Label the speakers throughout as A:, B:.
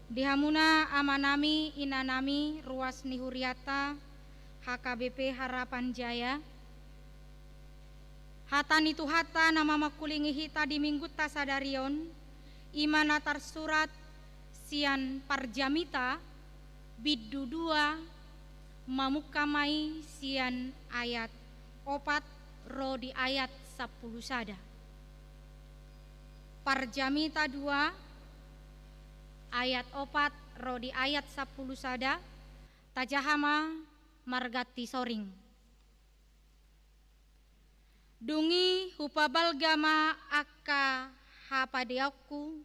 A: Dihamuna amanami inanami ruas nihuriata HKBP Harapan Jaya. Hatan itu hata nama makulingi hita di minggu tasadarion imana tarsurat sian parjamita biddu dua mamukamai sian ayat opat ro di ayat 10 sada. Parjamita 2 ayat 4 ro di ayat 10 sada tajahama margati soring. Dungi hupabalgama akka hapadeaku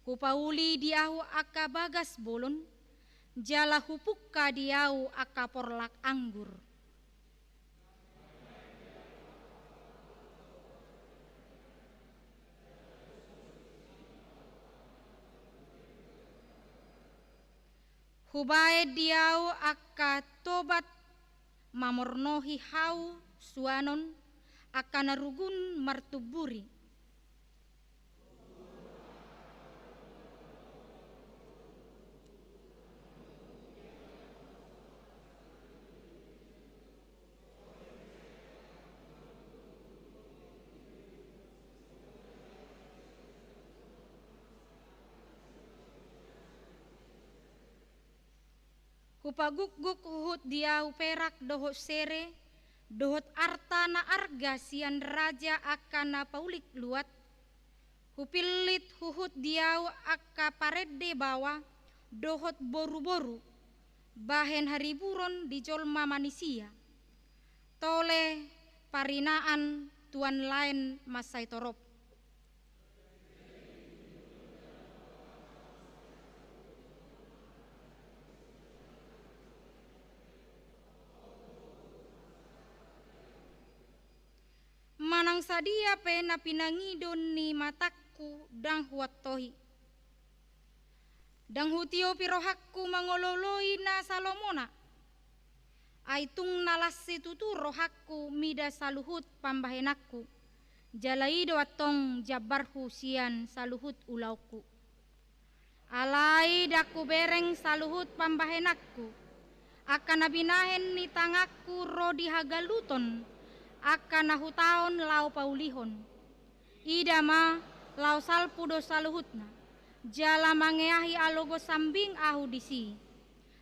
A: hupauli diahu akka bagas bolon jala hupukka diahu akka porlak anggur. Hubae diau akka tobat mamornohi hau suanon akka narugun martuburi. Hupaguk-guk uhut dia perak dohot sere dohot arta na arga sian raja akana paulik luat. Hupilit huhut diau akka parede bawa dohot boru-boru bahen hariburon di jolma manusia. Tole parinaan tuan lain masai torop. Manang sadia pe na pinangidon ni mataku dang huatohi. Dang hutio pirohakku mangololoi na salomona. Aitung nalasi tutu rohakku mida saluhut pambahenakku. Jalaido atong jabarhu sian saluhut ulauku. Alai daku bereng saluhut pambahenakku. Akan nabinahen ni tangakku rodi hagaluton. Akan nahutaon lau paulihon. Idama lau salpudo saluhutna. Jala mangeahi alogo sambing ahu disi.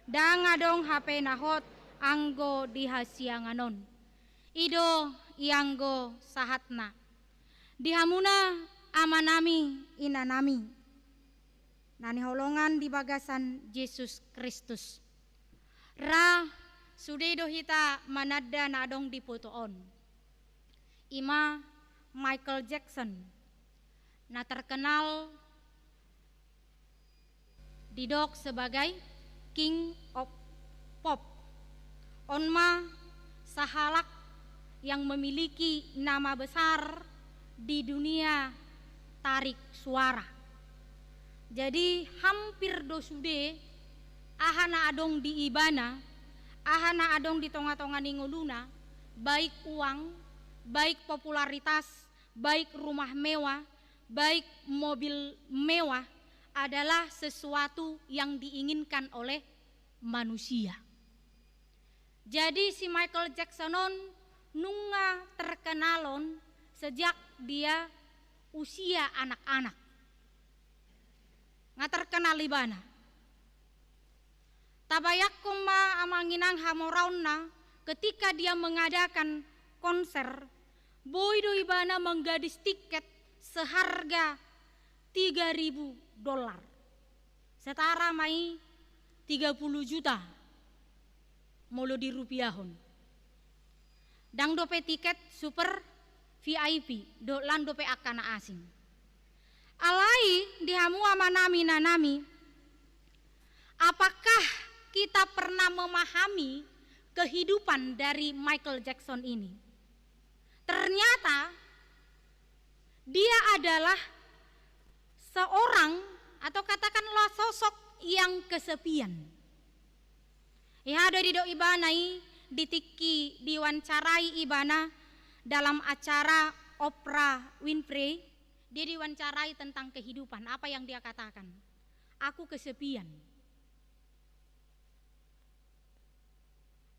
A: Dangadong hape nahot anggo dihasianganon. Ido ianggo sahatna. Dihamuna amanami inanami. Nani holongan di bagasan Yesus Kristus. Ra sudedo hita manada nadong diputoon. Ima Michael Jackson na terkenal didok sebagai King of Pop. Onma sahalak yang memiliki nama besar di dunia tarik suara. Jadi hampir dosude ahana adong di ibana, ahana adong di tonga-tonga ningoluna, baik uang, baik popularitas, baik rumah mewah, baik mobil mewah adalah sesuatu yang diinginkan oleh manusia. Jadi si Michael Jacksonon nunga terkenalon sejak dia usia anak-anak. Nga terkenal ibana. Tabayak kuma amanginang hamorauna ketika dia mengadakan konser, boy do ibana menggadis tiket seharga $3.000. Setara mai 30 juta molo di rupiahon. Dang dope tiket super VIP, do lan dope akana asing. Alai dihamu amanami nanami. Apakah kita pernah memahami kehidupan dari Michael Jackson ini? Ternyata dia adalah seorang atau katakanlah sosok yang kesepian. Ya ada di do ibanai ditiki diwawancarai ibana dalam acara Oprah Winfrey. Dia diwawancarai tentang kehidupan, apa yang dia katakan. aku kesepian.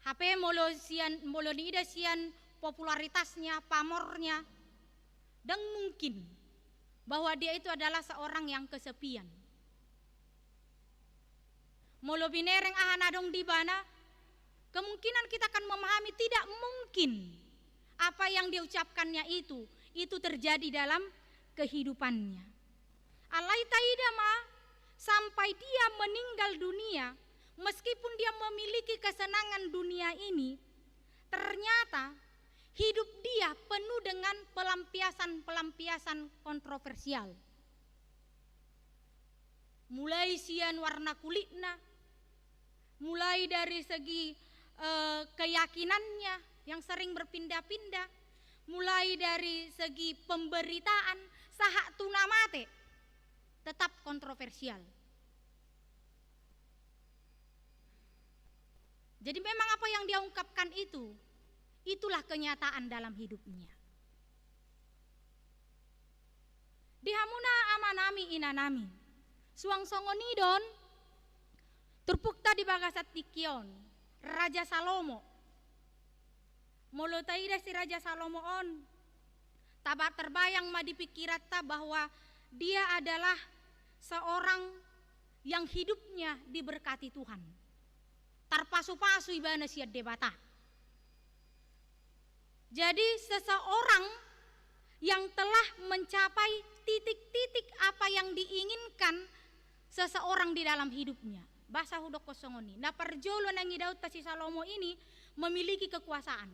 A: HP molo nida sian popularitasnya, pamornya, dan mungkin bahwa dia itu adalah seorang yang kesepian. Molo binereng ahanadong di bana, kemungkinan kita akan memahami tidak mungkin apa yang dia ucapkannya itu terjadi dalam kehidupannya. Alai taidama sampai dia meninggal dunia, meskipun dia memiliki kesenangan dunia ini, ternyata hidup dia penuh dengan pelampiasan-pelampiasan kontroversial. Mulai sian warna kulitnya, mulai dari segi keyakinannya yang sering berpindah-pindah, mulai dari segi pemberitaan, sahak tunamate, tetap kontroversial. Jadi memang apa yang dia ungkapkan itulah kenyataan dalam hidupnya. Dihamuna amanami inanami, suang songonidon, turpukta di bagasat tikion, Raja Salomo. Molotaida si Raja Salomo on, tabat terbayang ma dipikirata bahwa dia adalah seorang yang hidupnya diberkati Tuhan. Tarpasu-pasu ibana siat debata. Jadi seseorang yang telah mencapai titik-titik apa yang diinginkan seseorang di dalam hidupnya. Bahasa hudok kosongoni. Nah perjolo nangi Daud tasi Salomo ini memiliki kekuasaan.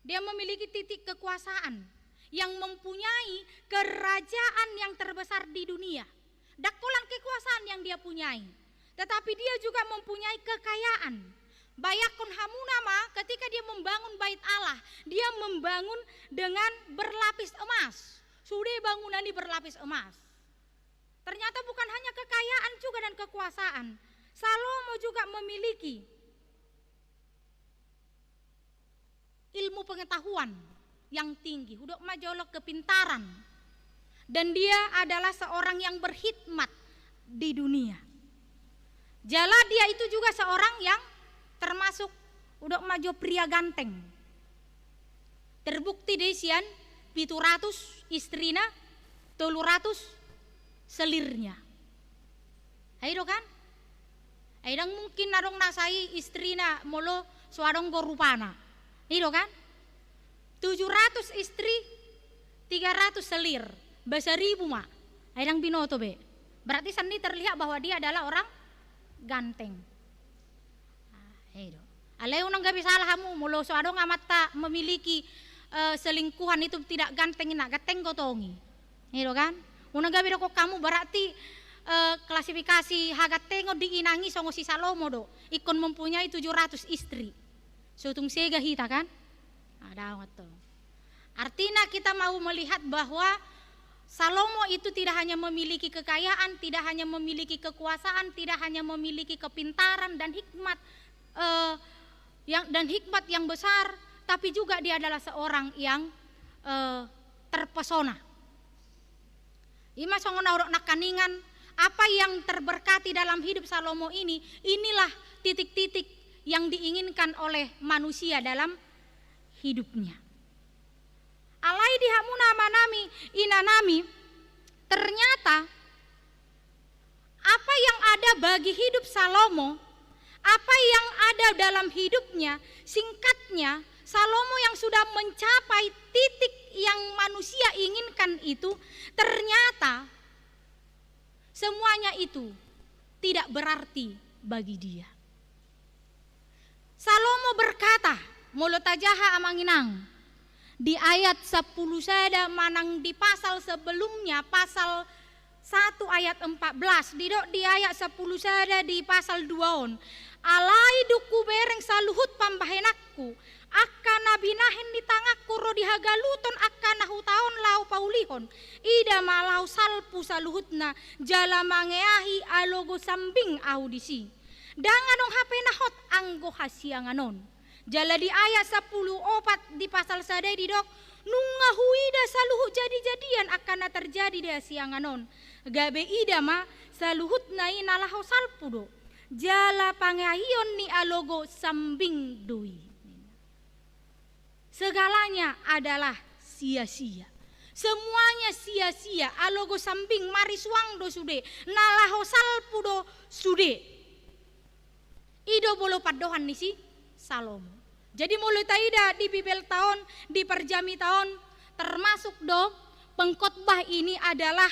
A: Dia memiliki titik kekuasaan yang mempunyai kerajaan yang terbesar di dunia. Dakolan kekuasaan yang dia punyai. Tetapi dia juga mempunyai kekayaan. Bayakun hamunama ketika dia membangun bait Allah, dia membangun dengan berlapis emas. Sudah bangunan ini berlapis emas. Ternyata bukan hanya kekayaan juga dan kekuasaan. Salomo juga memiliki ilmu pengetahuan yang tinggi, hudok majolok kepintaran. Dan dia adalah seorang yang berkhidmat di dunia. Jala dia itu juga seorang yang termasuk udah maju pria ganteng. Terbukti deh sian 700 istrina, 300 selirnya. Ayo kan? Aidang mungkin nadong nasai istrina molo suadong gorupana. Ayo kan? 700 istri, 300 selir. Bahasa ribu mak. Aidang binoto be. Berarti sandi terlihat bahwa dia adalah orang ganteng. Alay unang gabi salah kamu mulo so adong amat tak memiliki selingkuhan itu tidak ganteng nak gateng gotongi. Gitu kan? Unang gabi kok kamu berarti klasifikasi hagatengo diinangi songo si Salomo do. Ikon mempunyai 700 istri. Sutung sega hita kan? Ada waktu. Artinya kita mau melihat bahwa Salomo itu tidak hanya memiliki kekayaan, tidak hanya memiliki kekuasaan, tidak hanya memiliki kepintaran dan hikmat yang besar, tapi juga dia adalah seorang yang terpesona. Ima songon aurok nakaningan, apa yang terberkati dalam hidup Salomo ini, inilah titik-titik yang diinginkan oleh manusia dalam hidupnya. Alai dihamuna manami inanami, ternyata apa yang ada bagi hidup Salomo, apa yang ada dalam hidupnya, singkatnya Salomo yang sudah mencapai titik yang manusia inginkan itu, ternyata semuanya itu tidak berarti bagi dia. Salomo berkata, molotajaha amanginang, di ayat 10 sada manang di pasal sebelumnya, pasal 1 ayat 14, di ayat 10 sada di pasal 2 on. Alai duku bereng saluhut pambahenakku, akan nabinahin di tangakku rodi hagaluton akan nahutaon lau paulihon, ida malau salpu saluhutna jala mangeahi alogo sambing audisi. Danganong hape nahot anggo hasianganon. Jala di ayat 10 opat di pasal sadai di dok, nunga huida saluhu jadi-jadian akan terjadi di sianganon. Gabe ida ma saluhut nai nalaho salpudo jala pangahion ni alogo sambing dui. Segalanya adalah sia-sia. Semuanya sia-sia. Alogo sambing mariswang do sude, nalaho salpudo sude. Ido bolo padohan nisi Salomo. Jadi mulai taida di bibel tahun, di perjami tahun, termasuk do pengkhotbah ini adalah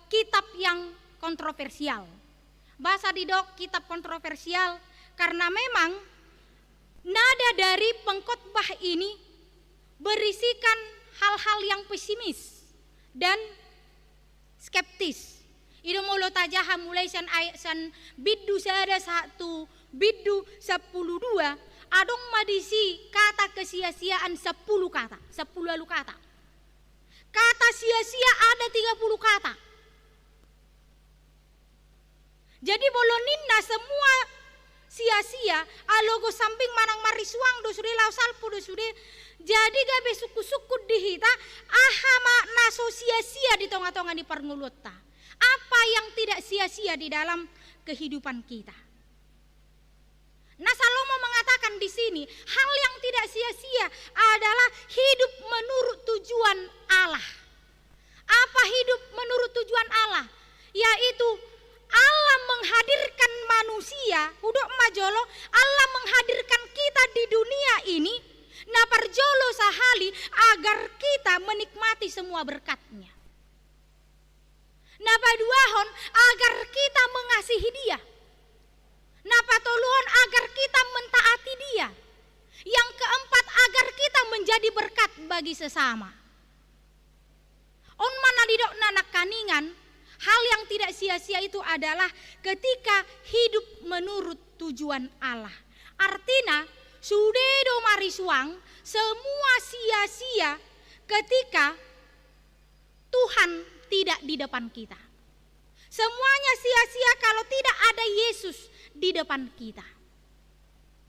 A: kitab yang kontroversial. Bahasa didok kitab kontroversial karena memang nada dari pengkhotbah ini berisikan hal-hal yang pesimis dan skeptis. Ido molo tajaha mulai san biddu sada 1 biddu 10 2 adong madisi kata kesia-siaan 10 kata, 10 lalu kata. Kata sia-sia ada 30 kata. Jadi boloninna semua sia-sia, alogo samping manang mariswang do sude lau salpu do sude. Jadi gabe suku-suku dihita ahama naso sia-sia di tonga-tonga di parngulutta. Apa yang tidak sia-sia di dalam kehidupan kita? Nah, Salomo mengatakan di sini hal yang tidak sia-sia adalah hidup menurut tujuan Allah. Apa hidup menurut tujuan Allah? Yaitu Allah menghadirkan manusia, hudok majolo, Allah menghadirkan kita di dunia ini, naparjolo sahali agar kita menikmati semua berkatnya. Napaduahon agar kita mengasihi Dia. Napatoluhon agar kita mentaati Dia. Yang keempat agar kita menjadi berkat bagi sesama. On mana didok nanak kaningan, hal yang tidak sia-sia itu adalah ketika hidup menurut tujuan Allah. Artinya sudedo mariswang semua sia-sia ketika Tuhan tidak di depan kita. Semuanya sia-sia kalau tidak ada Yesus di depan kita.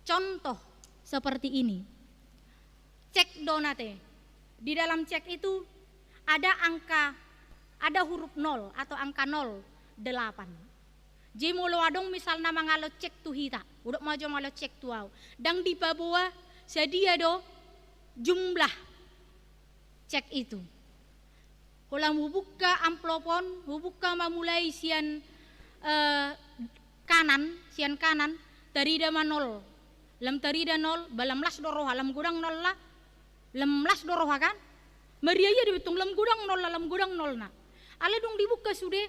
A: Contoh seperti ini. Cek donate. Di dalam cek itu ada angka, ada huruf 0 atau angka 08. Jadi mulu adong misalnya mangalo cek tu hita, udah maju malo cek tu au. Dan di bawah sedia do jumlah cek itu. Kalau buka amplopon, buka mamulai sian kanan, tarida manol, lam tarida 0, balam las doroha, lam gudang 0 lah, lam las doroha kan? Mariaya dihitung lam gudang 0 lah, lam gudang 0 na. Ale dong dibuka sudah,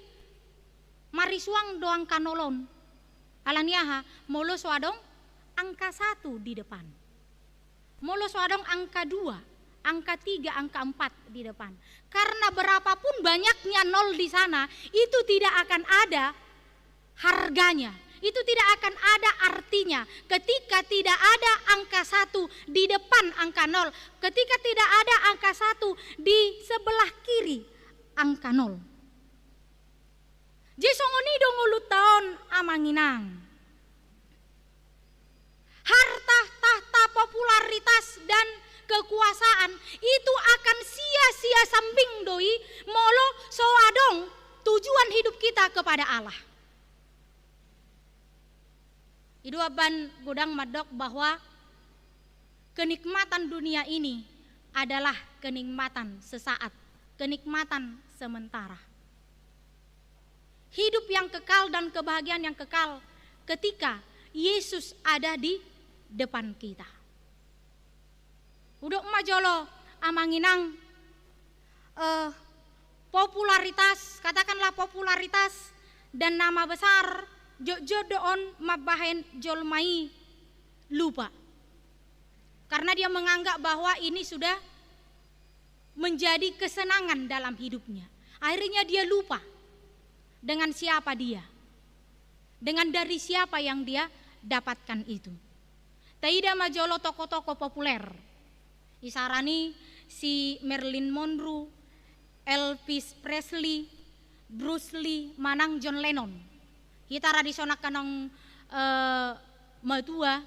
A: mariswang doang kanolon. Alaniaha, molo swadong angka 1 di depan. Molo swadong angka 2. Angka 3, angka 4 di depan. Karena berapapun banyaknya 0 di sana, itu tidak akan ada harganya. Itu tidak akan ada artinya ketika tidak ada angka 1 di depan angka 0. Ketika tidak ada angka 1 di sebelah kiri angka 0. Jesongoni dongulu taon amanginang. Harta, tahta, popularitas dan kekuasaan itu akan sia-sia sambing doi molo soadong tujuan hidup kita kepada Allah. Itu aban gudang madok bahwa kenikmatan dunia ini adalah kenikmatan sesaat, kenikmatan sementara. Hidup yang kekal dan kebahagiaan yang kekal ketika Yesus ada di depan kita. Udok majolo amanginang popularitas, katakanlah popularitas dan nama besar jodoon mabahen jolmai lupa. Karena dia menganggap bahwa ini sudah menjadi kesenangan dalam hidupnya. Akhirnya dia lupa dengan siapa dia. Dengan dari siapa yang dia dapatkan itu. Taida majolo toko-toko populer. Isarani si Marilyn Monroe, Elvis Presley, Bruce Lee, manang John Lennon. Kita radisonak kanong matua,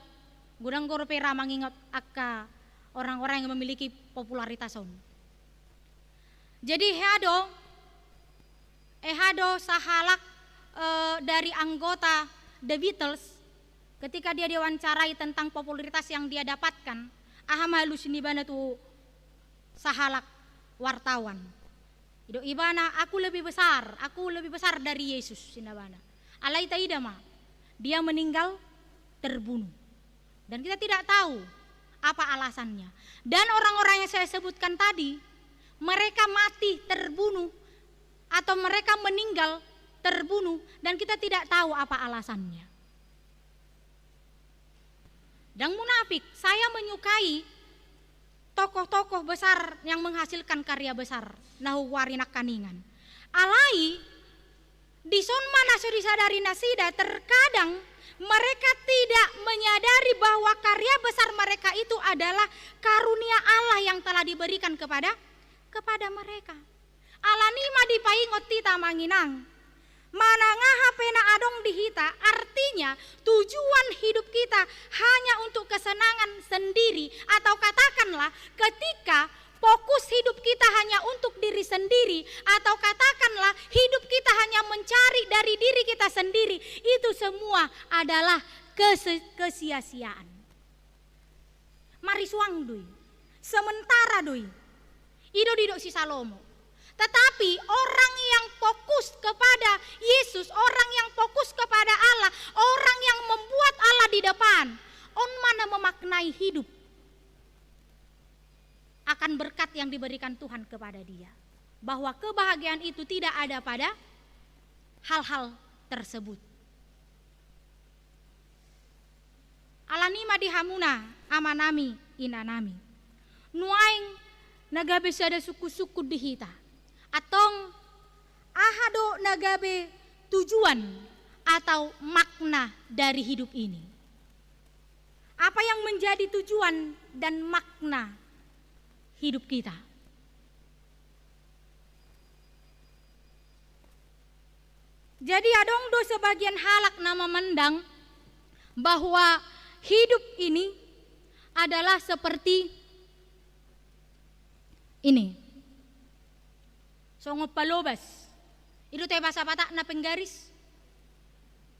A: gudang goropera mengingat akka orang-orang yang memiliki popularitas on. Jadi hado Ehado Sahalak dari anggota The Beatles, ketika dia diwawancarai tentang popularitas yang dia dapatkan, ahamalu sinibana tu Sahalak wartawan. Ido ibana aku lebih besar dari Yesus sinabana. Alai taidama, dia meninggal terbunuh. Dan kita tidak tahu apa alasannya. Dan orang-orang yang saya sebutkan tadi, mereka mati terbunuh atau mereka meninggal terbunuh dan kita tidak tahu apa alasannya. Dan munafik, saya menyukai tokoh-tokoh besar yang menghasilkan karya besar. Nahu warinak kaningan. Alai di son mana disadari nasida, terkadang mereka tidak menyadari bahwa karya besar mereka itu adalah karunia Allah yang telah diberikan kepada mereka. Alanima dipaingot tita manginang. Manangaha pena adong dihita, artinya tujuan hidup kita hanya untuk kesenangan sendiri, atau katakanlah ketika fokus hidup kita hanya untuk diri sendiri, atau katakanlah hidup kita hanya mencari dari diri kita sendiri, itu semua adalah kesia-siaan. Mari suang dui, sementara dui, ido si Salomo. Tetapi orang yang fokus kepada Yesus, orang yang fokus kepada Allah, orang yang membuat Allah di depan, on mana memaknai hidup akan berkat yang diberikan Tuhan kepada dia. Bahwa kebahagiaan itu tidak ada pada hal-hal tersebut. Alanima dihamuna amanami inanami. Nuaing nagabe sada suku-suku dihita. Atong ahado nagabe tujuan atau makna dari hidup ini. Apa yang menjadi tujuan dan makna hidup kita? Jadi adong do sebagian halak nama mendang bahwa hidup ini adalah seperti ini. Songo palobas. Itu teh bahasa Batak na penggaris.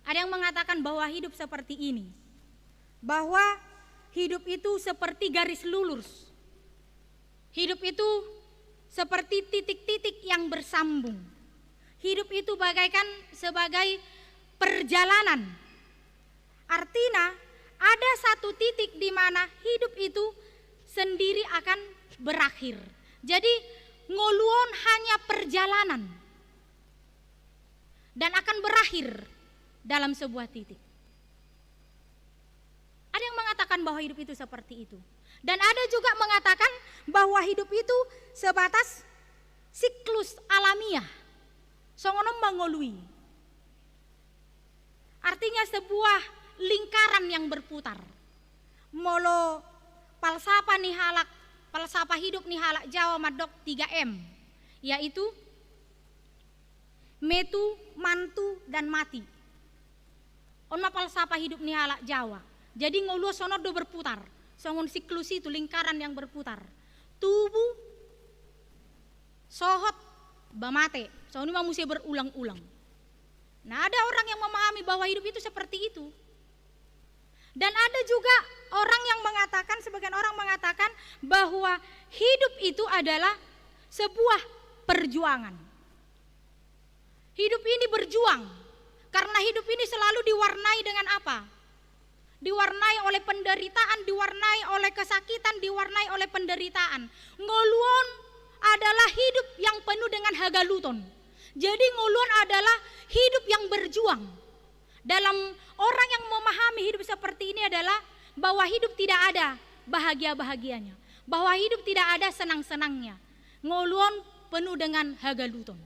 A: Ada yang mengatakan bahwa hidup seperti ini. Bahwa hidup itu seperti garis lurus. Hidup itu seperti titik-titik yang bersambung. Hidup itu bagaikan sebagai perjalanan. Artinya ada satu titik di mana hidup itu sendiri akan berakhir. Jadi ngoluon hanya perjalanan dan akan berakhir dalam sebuah titik. Ada yang mengatakan bahwa hidup itu seperti itu. Dan ada juga mengatakan bahwa hidup itu sebatas siklus alamiah. Songonom mangolui. Artinya sebuah lingkaran yang berputar. Molo palsapa nih halak, falsafah hidup nih halak Jawa madok 3M, yaitu metu, mantu, dan mati. Ona falsafah hidup nih halak Jawa. Jadi ngulu sonodo berputar, songon siklus itu lingkaran yang berputar. Tubuh, sohot, bamate, soalnya mesti berulang-ulang. Nah ada orang yang memahami bahwa hidup itu seperti itu. Dan ada juga orang yang mengatakan, sebagian orang mengatakan bahwa hidup itu adalah sebuah perjuangan. Hidup ini berjuang, karena hidup ini selalu diwarnai dengan apa? Diwarnai oleh penderitaan, diwarnai oleh kesakitan, diwarnai oleh penderitaan. Ngoluon adalah hidup yang penuh dengan hagaluton. Jadi ngoluon adalah hidup yang berjuang. Dalam orang yang memahami hidup seperti ini adalah bahwa hidup tidak ada bahagia-bahagianya, bahwa hidup tidak ada senang-senangnya. Ngoluon penuh dengan hagaluton.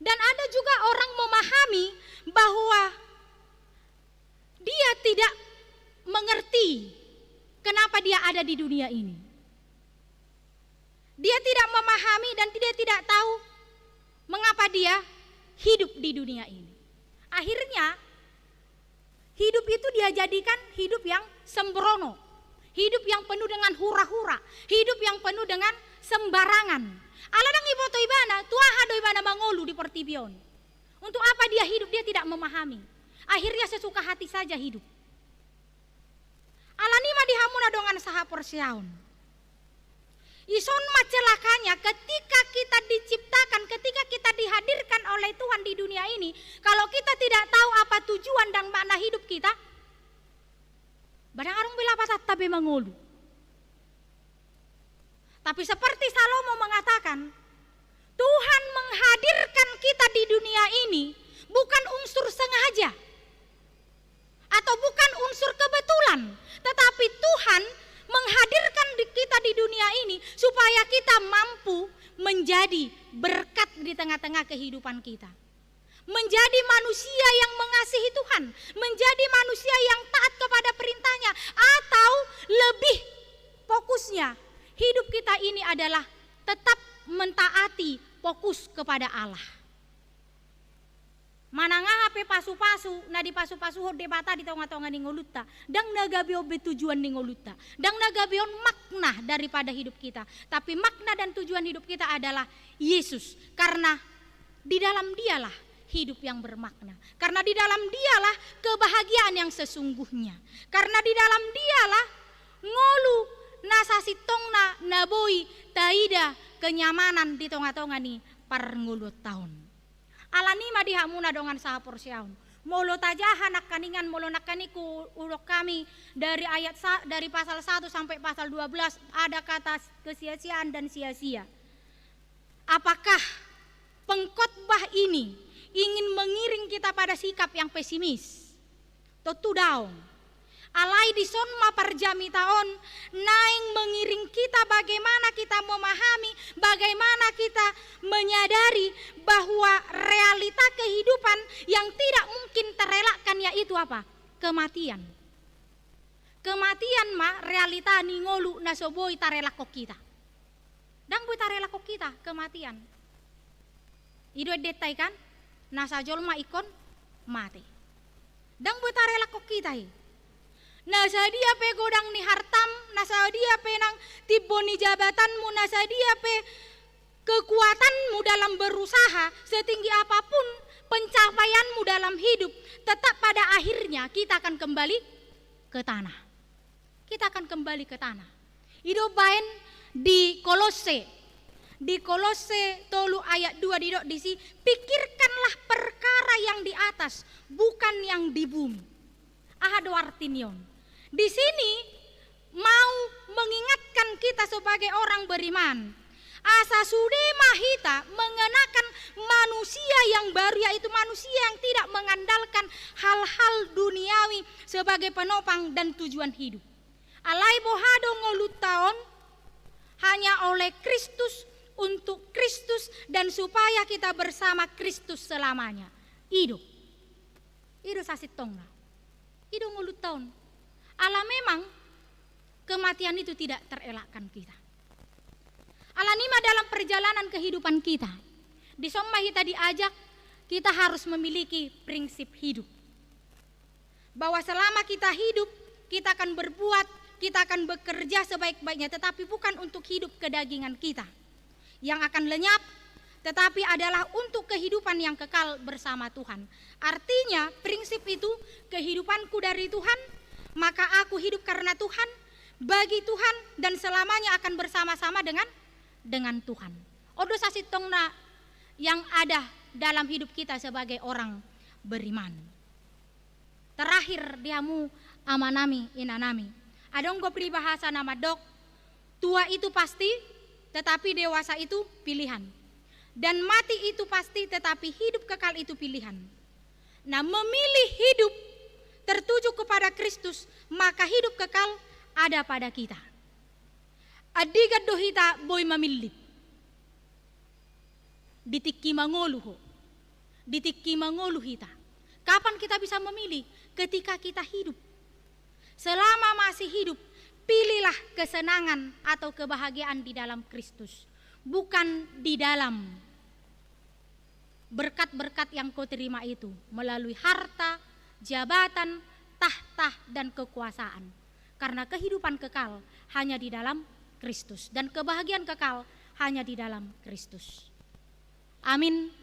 A: Dan ada juga orang memahami bahwa dia tidak mengerti kenapa dia ada di dunia ini. Dia tidak memahami dan dia tidak tahu mengapa dia hidup di dunia ini. Akhirnya hidup itu dia jadikan hidup yang sembrono, hidup yang penuh dengan hura-hura, hidup yang penuh dengan sembarangan. Aladang iboto ibana, tuaha do ibana mangolu di portibion. Untuk apa dia hidup, dia tidak memahami. Akhirnya sesuka hati saja hidup. Alanima dihamuna dengan saha porsiaun. Ison celakanya ketika kita diciptakan, ketika kita dihadirkan oleh Tuhan di dunia ini, kalau kita tidak tahu apa tujuan dan makna hidup kita, barang arung bila apa tapi mengulu. Tapi seperti Salomo mengatakan, Tuhan menghadirkan kita di dunia ini bukan unsur sengaja atau bukan unsur kebetulan, tetapi Tuhan menghadirkan kita di dunia ini supaya kita mampu menjadi berkat di tengah-tengah kehidupan kita. Menjadi manusia yang mengasihi Tuhan, menjadi manusia yang taat kepada perintahnya, atau lebih fokusnya hidup kita ini adalah tetap mentaati fokus kepada Allah. Mananga hape pasu-pasu, na di pasu-pasu hode bata di tonga-tonga ni ngoluta, dang nagabio betujuan ni ngoluta, dang nagabion makna daripada hidup kita. Tapi makna dan tujuan hidup kita adalah Yesus, karena di dalam Dialah hidup yang bermakna, karena di dalam Dialah kebahagiaan yang sesungguhnya, karena di dalam Dialah ngolu nasasi tongna naboi taida kenyamanan di tonga-tonga ni par ngulu tahun. Alanima dihamuna dengan saha porsiaun. Molo tajaha nak kaningan molo nak kaniku urok kami dari dari pasal 1 sampai pasal 12 ada kata kesia-siaan dan sia-sia. Apakah pengkhotbah ini ingin mengiring kita pada sikap yang pesimis? Tentu daun. Alai di sonma parjami taon naing mengiring kita bagaimana kita memahami, bagaimana kita menyadari bahwa realita kehidupan yang tidak mungkin terelakkan yaitu apa? Kematian. Kematian mah realita ningolu nasoboi tarelako kita. Dang boi tarelako kita kematian. Ido detai kan? Nasajol ma ikon mati. Dang boi tarelako kita Nasa dia pe godang ni hartam, nasa dia pe nang tiboni jabatanmu, nasa dia pe kekuatanmu dalam berusaha setinggi apapun pencapaianmu dalam hidup, tetap pada akhirnya kita akan kembali ke tanah. Kita akan kembali ke tanah. Ido baen di Kolose. Di Kolose 3 ayat 2 disi, pikirkanlah perkara yang di atas, bukan yang di bumi. Ahado artinion. Di sini mau mengingatkan kita sebagai orang beriman. Asa sude mahita mengenakan manusia yang baru, yaitu manusia yang tidak mengandalkan hal-hal duniawi sebagai penopang dan tujuan hidup. Alai bohado ngolutaon hanya oleh Kristus, untuk Kristus, dan supaya kita bersama Kristus selamanya. Ido sasit tongna. Ido ngolutaon. Allah memang kematian itu tidak terelakkan kita. Alanima dalam perjalanan kehidupan kita. Di somma kita diajak, kita harus memiliki prinsip hidup. Bahwa selama kita hidup, kita akan berbuat, kita akan bekerja sebaik-baiknya, tetapi bukan untuk hidup kedagingan kita yang akan lenyap, tetapi adalah untuk kehidupan yang kekal bersama Tuhan. Artinya prinsip itu, kehidupanku dari Tuhan, maka aku hidup karena Tuhan, bagi Tuhan, dan selamanya akan bersama-sama dengan Tuhan. Odo sasitongna yang ada dalam hidup kita sebagai orang beriman. Terakhir diamu amanami inanami. Adong go pribahasa nama dok, tua itu pasti, tetapi dewasa itu pilihan. Dan mati itu pasti, tetapi hidup kekal itu pilihan. Nah, memilih hidup tertuju kepada Kristus, maka hidup kekal ada pada kita. Adigat dohita boy mamilip. Ditikki mangoluho. Ditikki mangoluhita. Kapan kita bisa memilih? Ketika kita hidup. Selama masih hidup, pilihlah kesenangan atau kebahagiaan di dalam Kristus, bukan di dalam berkat-berkat yang kau terima itu melalui harta, jabatan, tahta, dan kekuasaan. Karena kehidupan kekal hanya di dalam Kristus dan kebahagiaan kekal hanya di dalam Kristus. Amin.